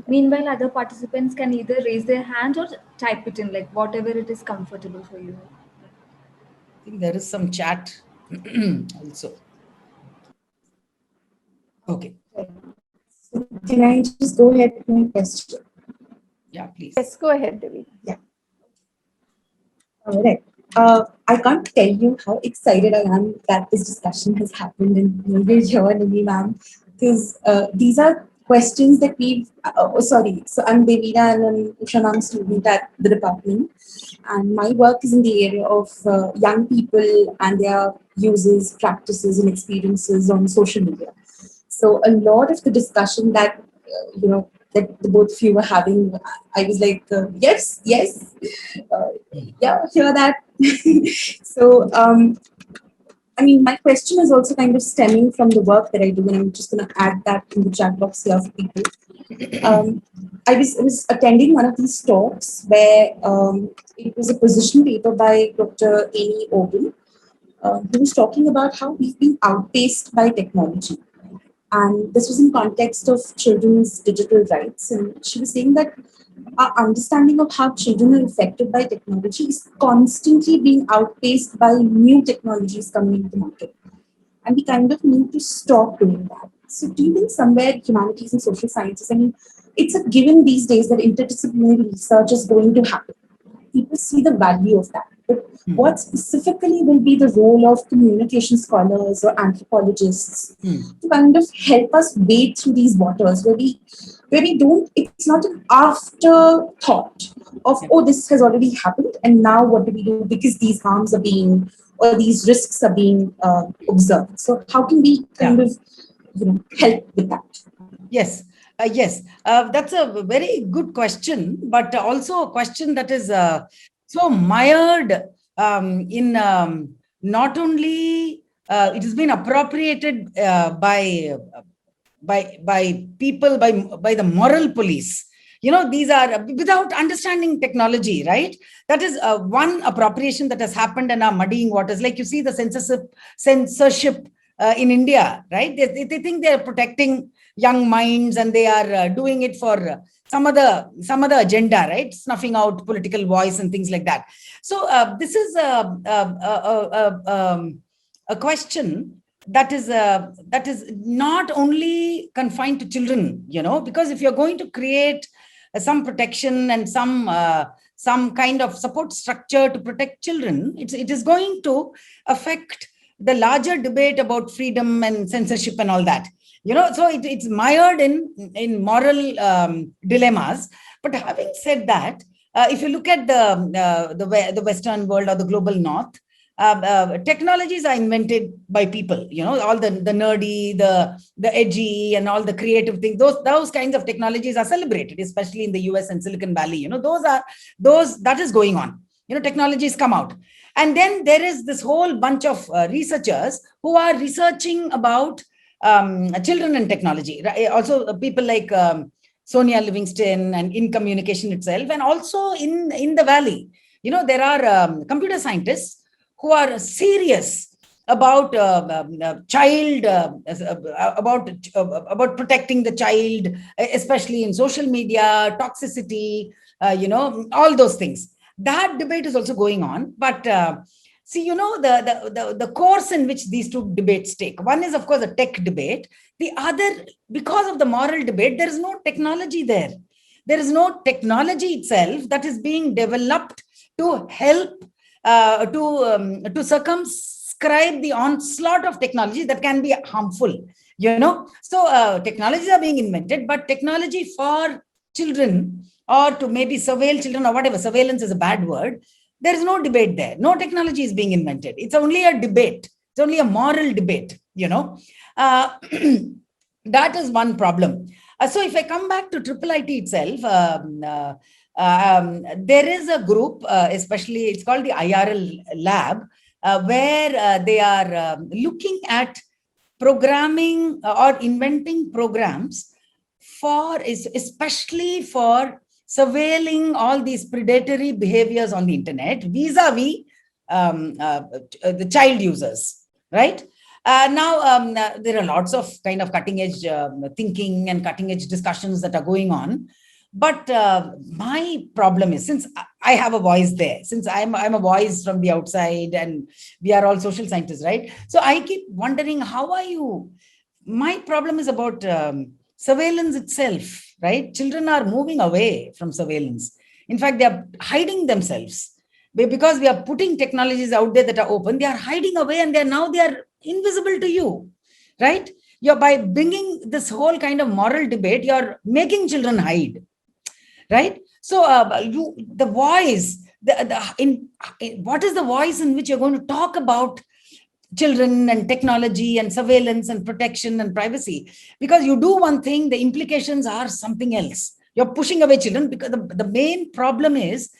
Meanwhile, other participants can either raise their hand or type it in, like whatever it is comfortable for you. I think there is some chat also. Okay. So can I just go ahead with my question? Yeah, please. Yes, go ahead, Devi. Yeah. All right. I can't tell you how excited I am that this discussion has happened and we're here, Nidhi ma'am, because these are questions that so I'm Devina and I'm Ushanang student at the department. And my work is in the area of young people and their uses, practices, and experiences on social media. So a lot of the discussion that, that the both of you were having, I was like, yes, yeah, hear that. So, I mean, my question is also kind of stemming from the work that I do, and I'm just going to add that in the chat box here for people. I was attending one of these talks where it was a position paper by Dr. Amy Oben, who was talking about how we've been outpaced by technology. And this was in context of children's digital rights. And she was saying that our understanding of how children are affected by technology is constantly being outpaced by new technologies coming into the market. And we kind of need to stop doing that. So do you think somewhere humanities and social sciences, I mean, it's a given these days that interdisciplinary research is going to happen. People see the value of that. But what specifically will be the role of communication scholars or anthropologists to kind of help us wade through these waters where we don't, it's not an afterthought of, oh, this has already happened, and now what do we do because these harms are being, or these risks are being observed. So how can we kind of, help with that? Yes. Yes, that's a very good question, but also a question that is so mired in not only it has been appropriated by people, by the moral police. These are without understanding technology, right? That is one appropriation that has happened and are muddying waters. Like you see the censorship in India, right? They think they are protecting young minds and they are doing it for some other agenda, right? Snuffing out political voice and things like that. So this is a question that is not only confined to children, because if you're going to create some protection and some kind of support structure to protect children, it is going to affect the larger debate about freedom and censorship and all that. So it's mired in moral dilemmas. But having said that, if you look at the Western world or the global North, technologies are invented by people. All the nerdy, the edgy, and all the creative things. Those kinds of technologies are celebrated, especially in the US and Silicon Valley. That is going on. Technologies come out. And then there is this whole bunch of researchers who are researching about children and technology. Right? Also, people like Sonia Livingston and in communication itself, and also in the Valley. There are computer scientists who are serious about child, about protecting the child, especially in social media, toxicity, all those things. That debate is also going on. But see, the course in which these two debates take. One is, of course, a tech debate. The other, because of the moral debate, there is no technology there. There is no technology itself that is being developed to help to circumscribe the onslaught of technology that can be harmful. So technologies are being invented, but technology for children or to maybe surveil children or whatever, surveillance is a bad word, there is no debate there. No technology is being invented. It's only a debate. It's only a moral debate, That is one problem. So if I come back to IIIT itself, there is a group, especially it's called the IRL Lab, where they are looking at programming or inventing programs especially for surveilling all these predatory behaviors on the internet vis-a-vis the child users, right? Now, there are lots of kind of cutting edge thinking and cutting edge discussions that are going on. But my problem is, since I have a voice there, since I'm a voice from the outside and we are all social scientists, right? So I keep wondering, how are you? My problem is about surveillance itself, right? Children are moving away from surveillance. In fact, they are hiding themselves. Because we are putting technologies out there that are open, they are hiding away and they are invisible to you, right? You're by bringing this whole kind of moral debate, you're making children hide, right? So the voice, what is the voice in which you're going to talk about children and technology and surveillance and protection and privacy? Because you do one thing, the implications are something else. You're pushing away children, because the main problem is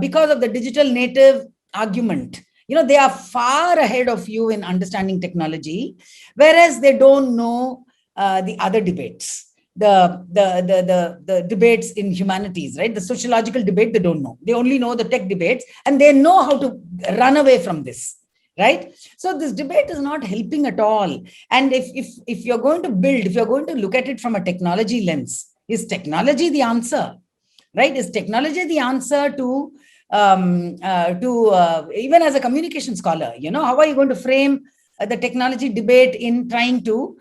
because of the digital native argument. They are far ahead of you in understanding technology, whereas they don't know the other debates, the debates in humanities, right? The sociological debate, they don't know. They only know the tech debates, and they know how to run away from this, right? So this debate is not helping at all. And if you're going to build, if you're going to look at it from a technology lens, is technology the answer, right? Is technology the answer to even as a communication scholar, how are you going to frame the technology debate in trying to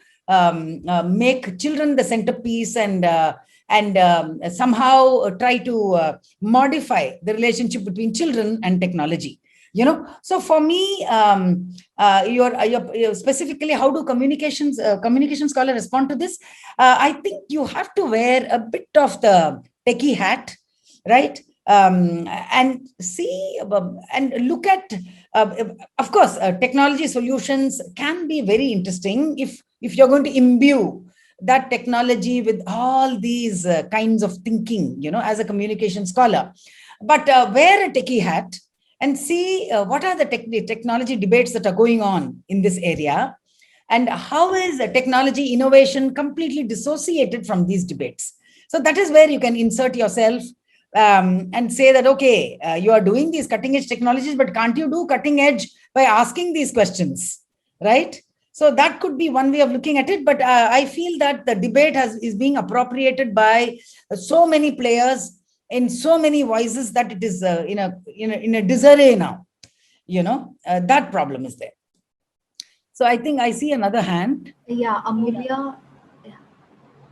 make children the centerpiece and somehow try to modify the relationship between children and technology? So for me, you're specifically, how do communication scholar respond to this? I think you have to wear a bit of the techie hat, right? And see and look at, of course, technology solutions can be very interesting if you're going to imbue that technology with all these kinds of thinking, as a communication scholar. But wear a techie hat and see what are the technology debates that are going on in this area, and how is technology innovation completely dissociated from these debates. So that is where you can insert yourself and say that, okay, you are doing these cutting edge technologies, but can't you do cutting edge by asking these questions, right? So that could be one way of looking at it. But I feel that the debate is being appropriated by so many players in so many voices that it is in a disarray now. That problem is there. So I think I see another hand. Yeah, Amulya.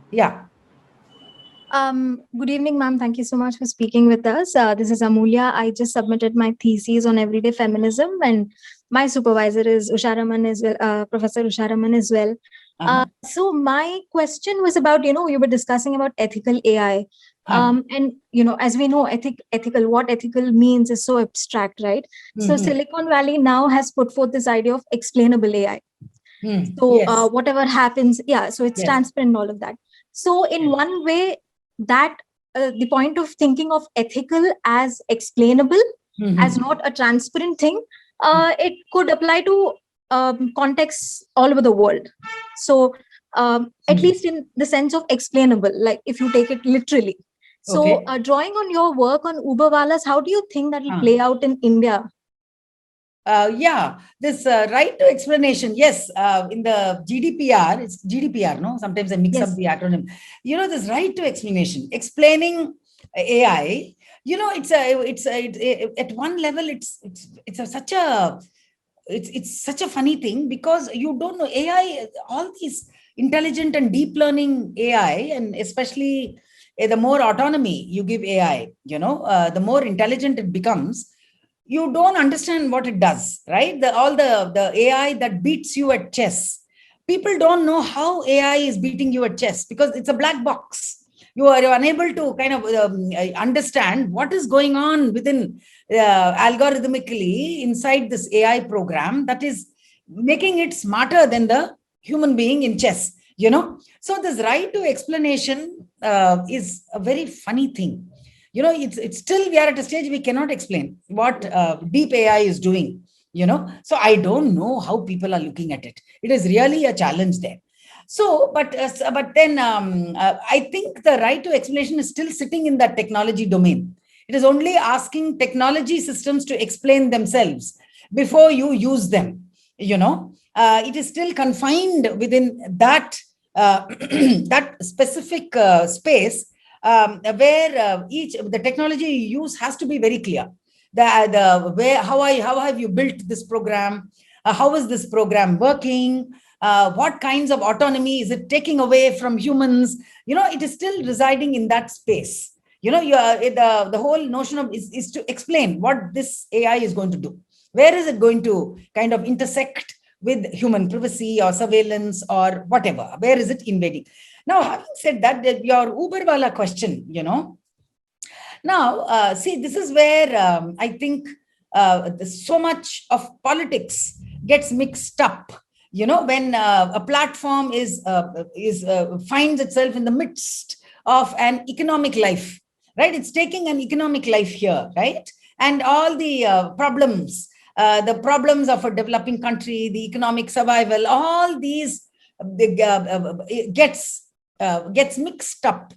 Yeah. Good evening, ma'am. Thank you so much for speaking with us. This is Amulya. I just submitted my thesis on everyday feminism, and my supervisor is Usha Raman as well, Professor Usha Raman as well. So my question was about, we were discussing about ethical AI. And, as we know, what ethical means is so abstract, right? So Silicon Valley now has put forth this idea of explainable AI. So Yes. whatever happens, so it's transparent and all of that. So in one way, that the point of thinking of ethical as explainable, as not a transparent thing, it could apply to contexts all over the world. So at least in the sense of explainable, like if you take it literally. So drawing on your work on Uberwalas, how do you think that will play out in India? This right to explanation. Yes, in the GDPR, it's GDPR, no? Sometimes I mix up the acronym. This right to explanation, explaining AI. It's at one level, it's such a funny thing, because you don't know AI, all these intelligent and deep learning AI, and especially the more autonomy you give AI, the more intelligent it becomes. You don't understand what it does, right? All the AI that beats you at chess. People don't know how AI is beating you at chess, because it's a black box. You're unable to kind of understand what is going on within algorithmically inside this AI program that is making it smarter than the human being in chess, So this right to explanation is a very funny thing. It's still, we are at a stage we cannot explain what deep AI is doing, So I don't know how people are looking at it. It is really a challenge there. So, but then I think the right to explanation is still sitting in that technology domain. It is only asking technology systems to explain themselves before you use them. It is still confined within that that specific space. Where the technology you use has to be very clear. How have you built this program? How is this program working? What kinds of autonomy is it taking away from humans? It is still residing in that space. The whole notion of is to explain what this AI is going to do. Where is it going to kind of intersect with human privacy or surveillance or whatever? Where is it invading? Now, having said that, your Uberwala question, now, see, this is where I think so much of politics gets mixed up. When a platform finds itself in the midst of an economic life, right? It's taking an economic life here, right? And all the problems of a developing country, the economic survival, all these gets mixed up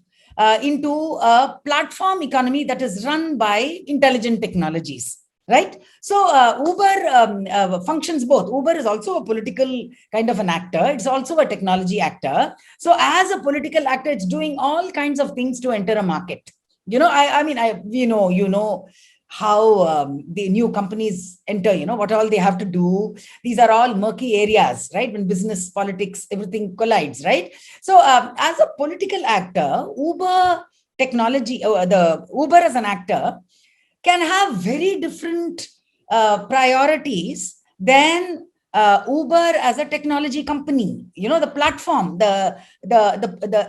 into a platform economy that is run by intelligent technologies, right? So Uber functions both. Uber is also a political kind of an actor. It's also a technology actor. So as a political actor, it's doing all kinds of things to enter a market. How the new companies enter, what all they have to do. These are all murky areas, right? When business, politics, everything collides, right? So as a political actor, Uber technology, the Uber as an actor can have very different priorities than Uber as a technology company. The platform, the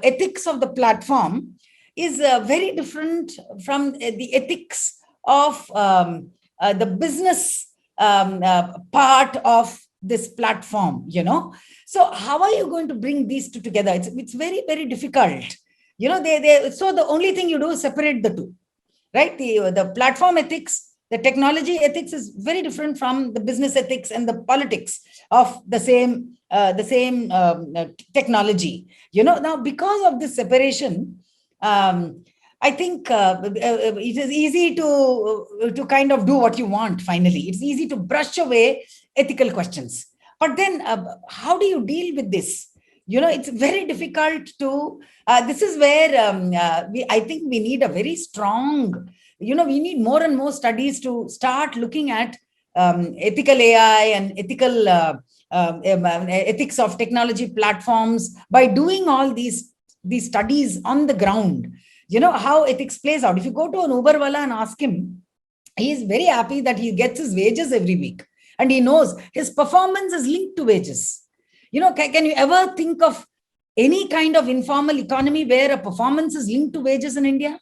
ethics of the platform is very different from the ethics of the business part of this platform, So how are you going to bring these two together? It's very, very difficult. So the only thing you do is separate the two, right? The platform ethics, the technology ethics is very different from the business ethics and the politics of the same technology. Now, because of this separation, I think it is easy to kind of do what you want. Finally, it's easy to brush away ethical questions. But then how do you deal with this? It's very difficult to, this is where I think we need a very strong, we need more and more studies to start looking at ethical AI and ethical ethics of technology platforms by doing all these studies on the ground. How ethics plays out. If you go to an Uberwala and ask him, he is very happy that he gets his wages every week. And he knows his performance is linked to wages. Can you ever think of any kind of informal economy where a performance is linked to wages in India?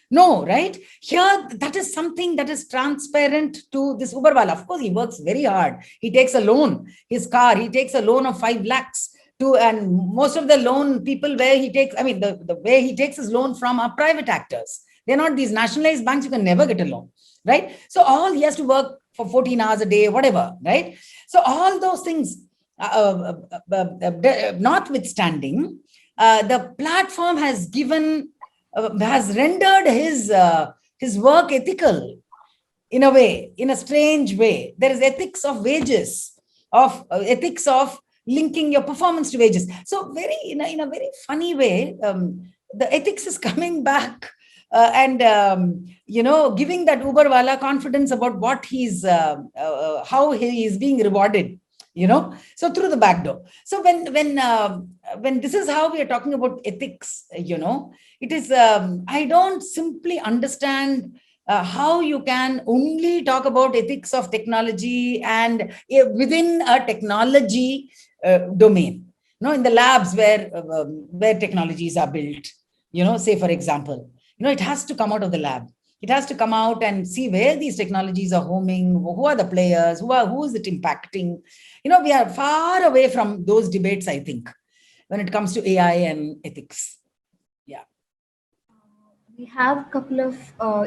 No, right? Here, that is something that is transparent to this Uberwala. Of course, he works very hard. He takes a loan, his car, he takes a loan of 5 lakhs. And most of the loan people where he takes, the way he takes his loan from are private actors. They're not these nationalized banks. You can never get a loan, right? So all he has to work for 14 hours a day, whatever, right? So all those things, notwithstanding, the platform has rendered his work ethical in a way, in a strange way. There is ethics of wages, ethics of linking your performance to wages. So in a very funny way, the ethics is coming back and giving that Uberwala confidence about what how he is being rewarded, so through the back door. So when this is how we are talking about ethics, it is, I don't simply understand how you can only talk about ethics of technology and within a technology domain, in the labs where technologies are built, say for example, it has to come out of the lab. It has to come out and see where these technologies are homing, who are the players, who is it impacting. We are far away from those debates, I think, when it comes to AI and ethics. Yeah. We have a couple of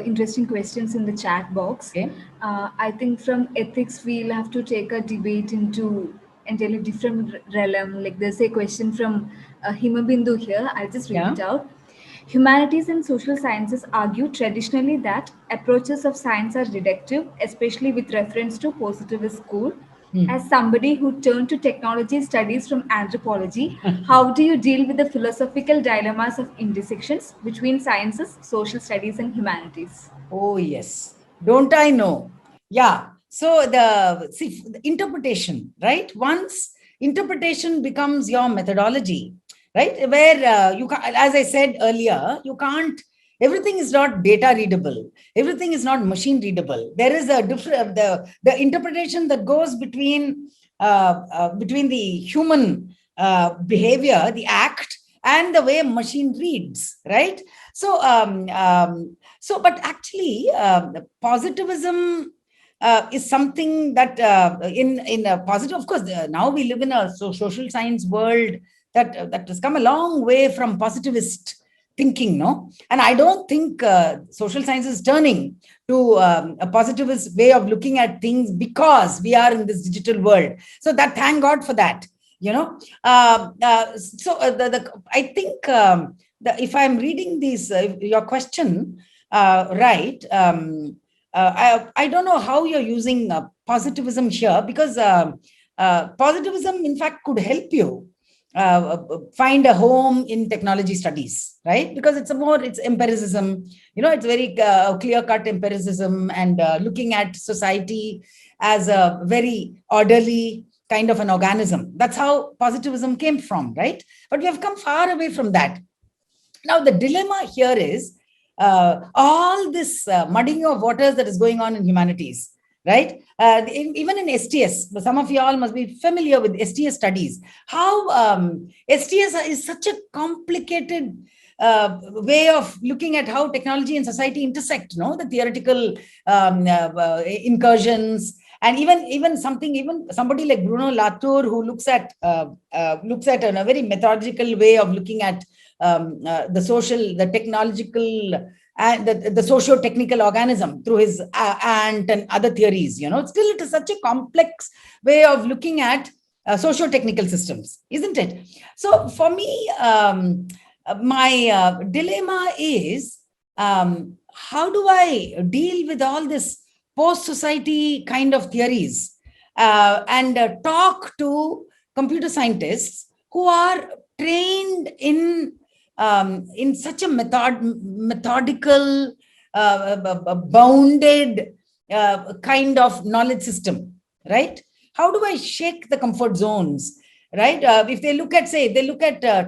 interesting questions in the chat box. Okay. I think from ethics, we'll have to take a debate into entirely different realm. Like there's a question from Himabindu here. I'll just read it out. Humanities and social sciences argue traditionally that approaches of science are reductive, especially with reference to positivist school. As somebody who turned to technology studies from anthropology, how do you deal with the philosophical dilemmas of intersections between sciences, social studies, and humanities? Oh, yes. Don't I know? Yeah. So the interpretation, right? Once interpretation becomes your methodology, right? Where you can, as I said earlier, you can't, everything is not data readable. Everything is not machine readable. There is a different, the interpretation that goes between between the human behavior, the act, and the way machine reads, right? So, but actually, positivism is something that in a positive, of course, now we live in a social science world that has come a long way from positivist thinking, no? And I don't think social science is turning to a positivist way of looking at things because we are in this digital world. So that, thank God for that, you know. I think if I'm reading these, your question right, I don't know how you're using positivism here, because positivism, in fact, could help you find a home in technology studies, right? Because it's empiricism, you know, it's very clear-cut empiricism, and looking at society as a very orderly kind of an organism. That's how positivism came from, right? But we have come far away from that. Now, the dilemma here is all this muddying of waters that is going on in humanities, right? Even in STS, some of you all must be familiar with STS studies. How STS is such a complicated way of looking at how technology and society intersect, no? The theoretical incursions, and even somebody like Bruno Latour, who looks at in a very methodological way of looking at the technological and the socio-technical organism through his ant and other theories, you know. Still, it is such a complex way of looking at socio-technical systems, isn't it? So for me, my dilemma is, how do I deal with all this post-society kind of theories and talk to computer scientists who are trained in such a methodical, bounded kind of knowledge system, right? How do I shake the comfort zones, right? If they look at,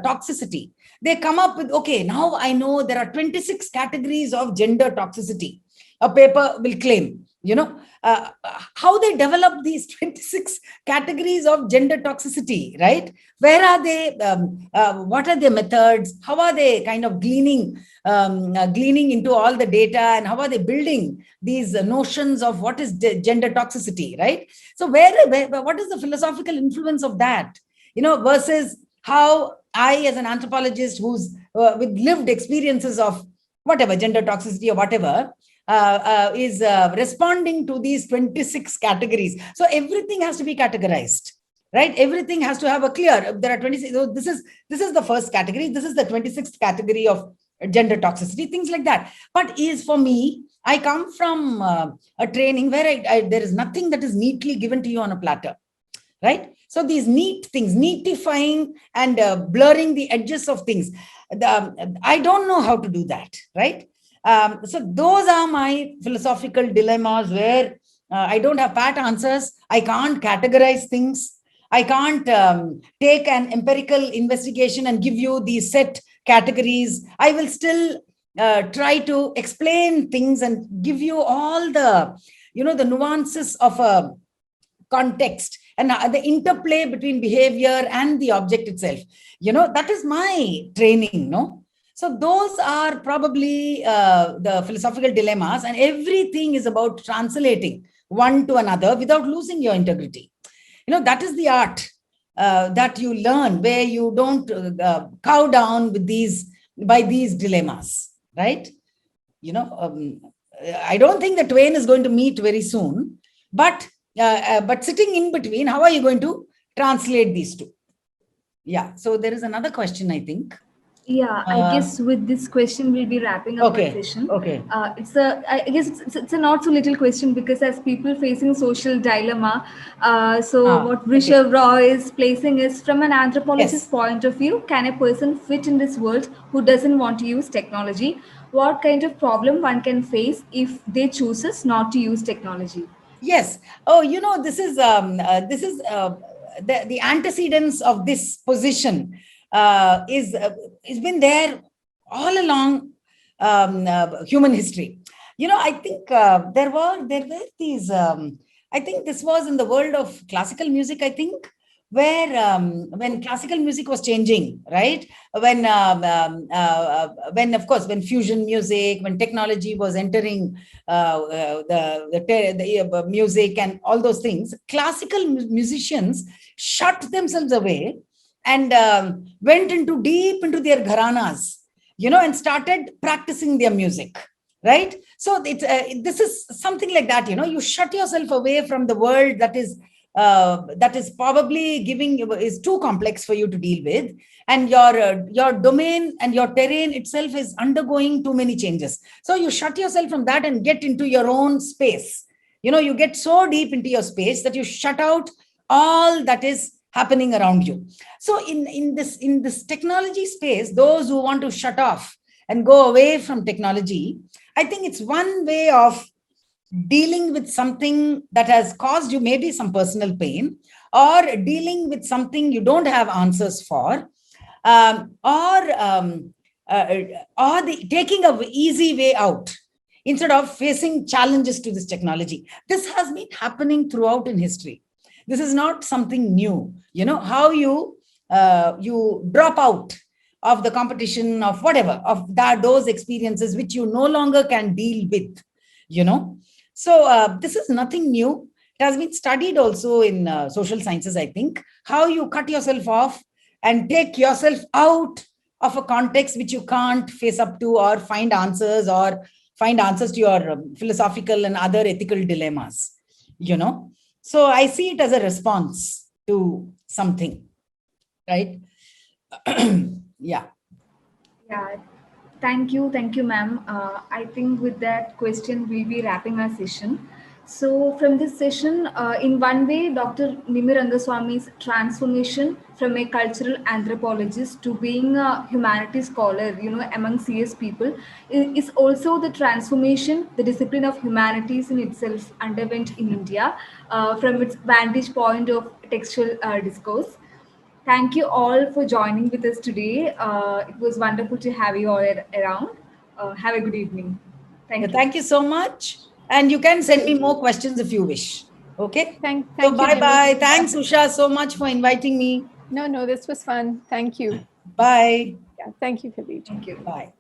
toxicity, they come up with, okay, now I know there are 26 categories of gender toxicity, a paper will claim, you know. How they develop these 26 categories of gender toxicity, right? Where are they? What are their methods? How are they kind of gleaning into all the data, and how are they building these notions of what is gender toxicity, right? So what is the philosophical influence of that, you know, versus how I, as an anthropologist who's with lived experiences of whatever gender toxicity or whatever, is responding to these 26 categories. So everything has to be categorized, right? Everything has to have a clear, there are 26, so this is the first category, this is the 26th category of gender toxicity, things like that. But for me, I come from a training where there is nothing that is neatly given to you on a platter, right? So these neat things, neatifying and blurring the edges of things, I don't know how to do that, right? So those are my philosophical dilemmas where I don't have pat answers. I can't categorize things. I can't take an empirical investigation and give you these set categories. I will still try to explain things and give you all the, you know, the nuances of a context and the interplay between behavior and the object itself. You know, that is my training, no? So those are probably the philosophical dilemmas, and everything is about translating one to another without losing your integrity. You know, that is the art that you learn, where you don't cow down with by these dilemmas, right? You know, I don't think the twain is going to meet very soon, but sitting in between, how are you going to translate these two? Yeah. So there is another question, I think. Yeah, I guess with this question we'll be wrapping up our session. Okay. I guess it's a not so little question, because as people facing social dilemma, what Vrishabh Roy is placing is, from an anthropologist's point of view, can a person fit in this world who doesn't want to use technology? What kind of problem one can face if they chooses not to use technology? Yes. Oh, you know, this is the antecedents of this position. Is been there all along human history. You know, I think there were these I think this was in the world of classical music, I think, where when classical music was changing, right? When of course, when fusion music, when technology was entering the music and all those things, classical musicians shut themselves away and went into deep into their gharanas, and started practicing their music, right? So this is something like that. You shut yourself away from the world that is probably is too complex for you to deal with, and your domain and your terrain itself is undergoing too many changes. So you shut yourself from that and get into your own space. You get so deep into your space that you shut out all that is happening around you. So in this technology space, those who want to shut off and go away from technology, I think it's one way of dealing with something that has caused you maybe some personal pain, or dealing with something you don't have answers for, or taking a easy way out instead of facing challenges to this technology. This has been happening throughout in history. This is not something new. How you drop out of the competition, of whatever, of those experiences which you no longer can deal with. So this is nothing new. It has been studied also in social sciences, I think, how you cut yourself off and take yourself out of a context which you can't face up to, or find answers to your philosophical and other ethical dilemmas. So I see it as a response to something, right? Yeah. Thank you, ma'am. I think with that question, we'll be wrapping our session. So from this session, in one way, Dr. Nimmi Rangaswamy's transformation from a cultural anthropologist to being a humanities scholar, among CS people, is also the transformation the discipline of humanities in itself underwent in India from its vantage point of textual discourse. Thank you all for joining with us today. It was wonderful to have you all around. Have a good evening. Thank you so much. And you can send me more questions if you wish. Okay? Thank so you. Bye-bye. Thanks, Usha, so much for inviting me. No, this was fun. Thank you. Bye. Yeah, thank you, Khalid. Thank you. Bye.